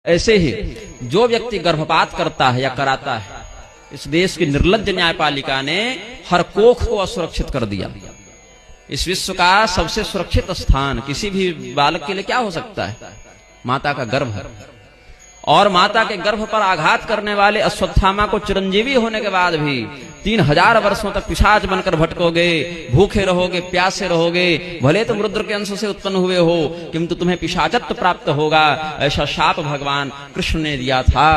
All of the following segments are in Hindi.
ऐसे ही जो व्यक्ति गर्भपात करता है या कराता है, इस देश की निर्लज्ज न्यायपालिका ने हर कोख को असुरक्षित कर दिया। इस विश्व का सबसे सुरक्षित स्थान किसी भी बालक के लिए क्या हो सकता है? माता का गर्भ। और माता के गर्भ पर आघात करने वाले अश्वत्थामा को चिरंजीवी होने के बाद भी 3000 वर्षों तक पिशाच बनकर भटकोगे, भूखे रहोगे, प्यासे रहोगे, भले तुम रुद्र के अंश से उत्पन्न हुए हो किंतु तुम्हें पिशाचत्व प्राप्त होगा, ऐसा शाप भगवान कृष्ण ने दिया था।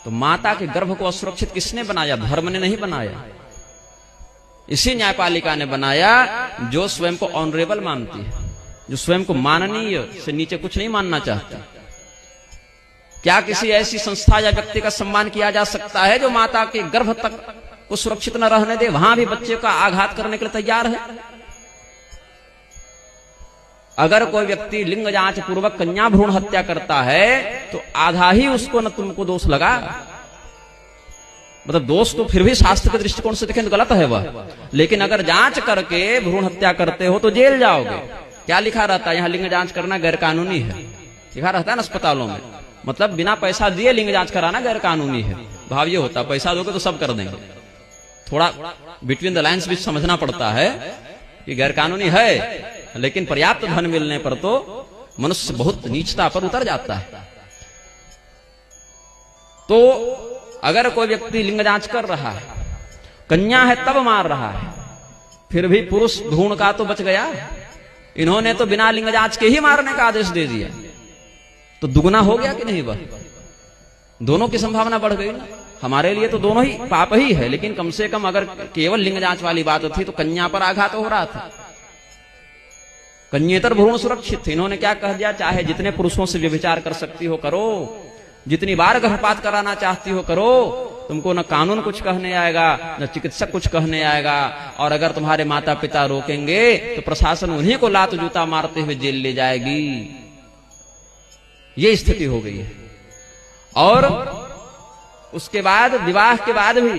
तो माता के गर्भ को असुरक्षित किसने बनाया? धर्म ने नहीं बनाया, इसी न्यायपालिका ने बनाया जो स्वयं को ऑनरेबल मानती है, जो स्वयं को माननीय से नीचे कुछ नहीं मानना चाहती। क्या किसी ऐसी संस्था या व्यक्ति का सम्मान किया जा सकता है जो माता के गर्भ तक को सुरक्षित न रहने दे, वहां भी बच्चे का आघात करने के लिए तैयार है? अगर कोई व्यक्ति लिंग जांच पूर्वक कन्या भ्रूण हत्या करता है तो आधा ही उसको न तुमको दोष लगा, मतलब दोष तो फिर भी शास्त्र के दृष्टिकोण से देखें तो गलत है वह, लेकिन अगर जांच करके भ्रूण हत्या करते हो तो जेल जाओगे। क्या लिखा रहता है? यहां लिंग जांच करना गैर कानूनी है, लिखा रहता है ना अस्पतालों में। मतलब बिना पैसा दिए लिंग जांच कराना गैर कानूनी है। भाव ये होता, पैसा दोगे तो सब कर देंगे। थोड़ा बिटवीन द लाइन्स भी समझना पड़ता है कि गैर कानूनी है, लेकिन पर्याप्त धन मिलने पर तो मनुष्य बहुत नीचता पर उतर जाता है। तो अगर कोई व्यक्ति लिंग जांच कर रहा है, कन्या है तब मार रहा है, फिर भी पुरुष भ्रूण का तो बच गया। इन्होंने तो बिना लिंग जांच के ही मारने का आदेश दे दिया, तो दुगना हो गया कि नहीं? वह दोनों की संभावना बढ़ गई ना। हमारे लिए तो दोनों ही पाप ही है, लेकिन कम से कम अगर केवल लिंग जांच वाली बात थी तो कन्या पर आघात हो रहा था, कन्येतर भ्रूण सुरक्षित थे। इन्होंने क्या कह दिया? चाहे जितने पुरुषों से व्यभिचार कर सकती हो करो, जितनी बार गर्भपात कराना चाहती हो करो, तुमको न कानून कुछ कहने आएगा न चिकित्सक कुछ कहने आएगा। और अगर तुम्हारे माता पिता रोकेंगे तो प्रशासन उन्हीं को लात जूता मारते हुए जेल ले जाएगी। ये स्थिति हो गई है। और उसके बाद विवाह के बाद भी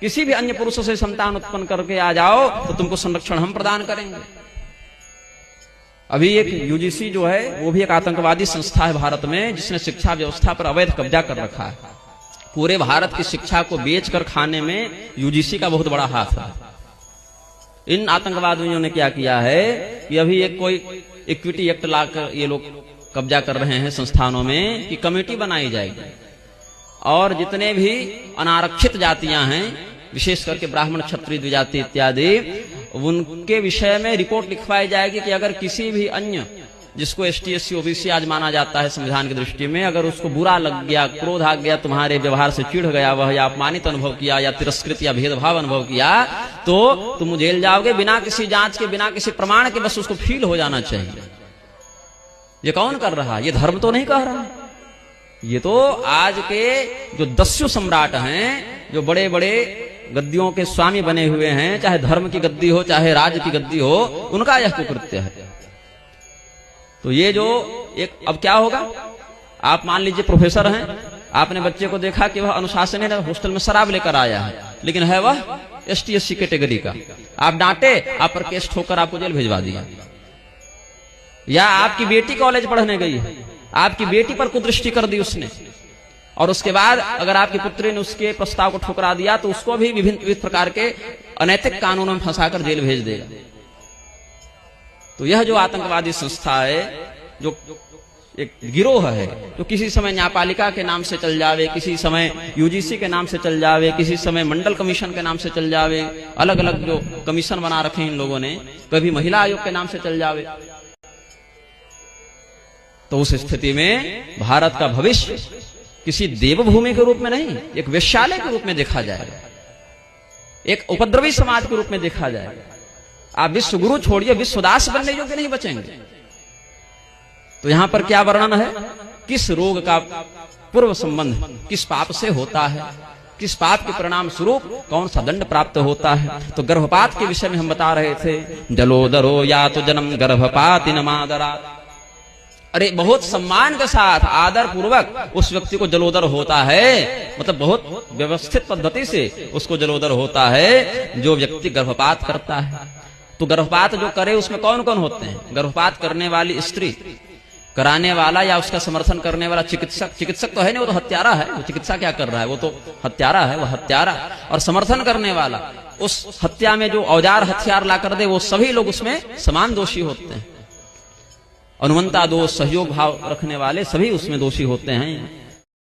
किसी भी अन्य पुरुषों से संतान उत्पन्न करके आ जाओ तो तुमको संरक्षण हम प्रदान करेंगे। अभी एक यूजीसी जो है वो भी एक आतंकवादी संस्था है भारत में, जिसने शिक्षा व्यवस्था पर अवैध कब्जा कर रखा है। पूरे भारत की शिक्षा को बेचकर खाने में यूजीसी का बहुत बड़ा हाथ है। इन आतंकवादियों ने क्या किया है कि अभी एक कोई इक्विटी एक्ट लाकर ये लोग कब्जा कर रहे हैं संस्थानों में कि कमेटी बनाई जाएगी और जितने भी अनारक्षित जातियां हैं, विशेष करके ब्राह्मण, क्षत्रिय, द्विजाति इत्यादि, उनके विषय में रिपोर्ट लिखवाई जाएगी कि अगर किसी भी अन्य जिसको एसटी, एससी, ओबीसी आज माना जाता है संविधान की दृष्टि में, अगर उसको बुरा लग गया, क्रोध आ गया, तुम्हारे व्यवहार से चिढ़ गया वह, या अपमानित अनुभव किया या तिरस्कृत या भेदभाव अनुभव किया, तो तुम जेल जाओगे बिना किसी जांच के, बिना किसी प्रमाण के। बस उसको फील हो जाना चाहिए। ये कौन कर रहा है? ये धर्म तो नहीं कह रहा। ये तो आज के जो दस्यु सम्राट हैं, जो बड़े बड़े गद्दियों के स्वामी बने हुए हैं, चाहे धर्म की गद्दी हो चाहे राज्य की गद्दी हो, उनका यह कुकृत्य है। तो ये जो एक, अब क्या होगा? आप मान लीजिए प्रोफेसर हैं, आपने बच्चे को देखा कि वह अनुशासन है, हॉस्टल में शराब लेकर आया है, लेकिन है वह एसटी, एससी कैटेगरी का। आप डांटे, आप पर केस ठोकर आपको जेल भिजवा दिया। या आपकी बेटी कॉलेज पढ़ने गई है, आपकी बेटी पर कुदृष्टि कर दी उसने, और उसके बाद अगर आपकी पुत्री ने उसके प्रस्ताव को ठुकरा दिया तो उसको भी विभिन्न प्रकार के अनैतिक कानूनों में फंसाकर जेल भेज देगा। तो यह जो आतंकवादी संस्था है, जो एक गिरोह है, जो किसी समय न्यायपालिका के नाम से चल जावे, किसी समय यूजीसी के नाम से चल जावे, किसी समय मंडल कमीशन के नाम से चल जावे, अलग अलग जो कमीशन बना रखे हैं इन लोगों ने, कभी महिला आयोग के नाम से चल जावे, तो उस स्थिति में भारत का भविष्य किसी देवभूमि के रूप में नहीं, एक वेश्यालय के रूप में देखा जाएगा, एक उपद्रवी समाज के रूप में देखा जाएगा। आप विश्व गुरु छोड़िए, विश्वदास बनने योग्य नहीं बचेंगे। तो यहां पर क्या वर्णन है? किस रोग का पूर्व संबंध किस पाप से होता है, किस पाप के परिणाम स्वरूप कौन सा दंड प्राप्त होता है। तो गर्भपात के विषय में हम बता रहे थे, जलोदरो या तो जन्म गर्भपाति नमादरा। अरे बहुत सम्मान के साथ, आदर पूर्वक उस व्यक्ति को जलोदर होता है, मतलब बहुत व्यवस्थित पद्धति से उसको जलोदर होता है जो व्यक्ति गर्भपात करता है। तो गर्भपात जो करे उसमें कौन कौन होते हैं? गर्भपात करने वाली स्त्री, कराने वाला या उसका समर्थन करने वाला चिकित्सक तो है नहीं, वो तो हत्यारा है। वो चिकित्सा क्या कर रहा है, वो तो हत्यारा है, वो हत्यारा। और समर्थन करने वाला, उस हत्या में जो औजार हथियार ला कर दे, वो सभी लोग उसमें समान दोषी होते हैं। अनुमंता दोष, सहयोग भाव रखने वाले सभी उसमें दोषी होते हैं।